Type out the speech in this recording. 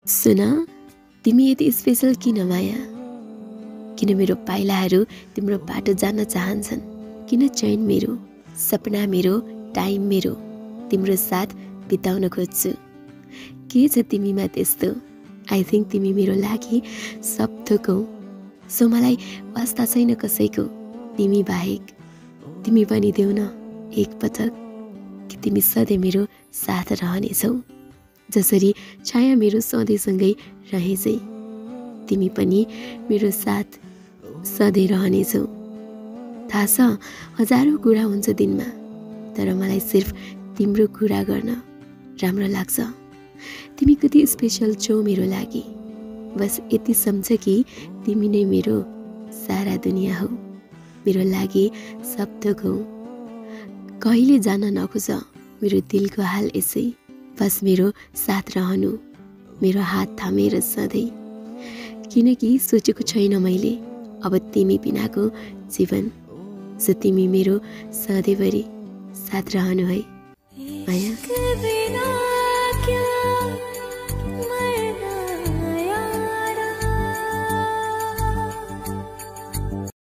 सुन, तिमी यति स्पेशल किन माया? किन मेरो पाइलाहरू तिम्रो बाटो जान चाहन्छन्? किन चैन मेरो, सपना मेरो, टाइम मेरो तिम्रो साथ बिताउन खोज्छु? के छ तिमीमा त्यस्तो? आई थिङ्क तिमी मेरो लागि सब थोक हौ। सो मलाई वास्ता छैन कसैको तिमी बाहेक। तिमी पनि देऊ न एक पटक कि तिमी सधैँ मेरो साथ रहनेछौ। जसरी छाया मेरो सधैँसँगै रहेछै, तिमी पनि मेरो साथ सधैँ रहनेछौ। थाहा छ हजारौँ कुरा हुन्छ दिनमा, तर मलाई सिर्फ तिम्रो कुरा गर्न राम्रो लाग्छ। तिमी कति स्पेशल छौ मेरो लागि। बस यति सम्झ कि तिमी नै मेरो सारा दुनियाँ हौ, मेरो लागि सब थोक हौ। कहिले जान नखोज मेरो दिलको हाल यसै, बस मेरो साथ रहनु, मेरो हात थामेर सधैँ। किनकि सोचेको छैन मैले अब तिमी बिनाको जीवन। सो तिमी मेरो सधैँभरि साथ रहनु है माया।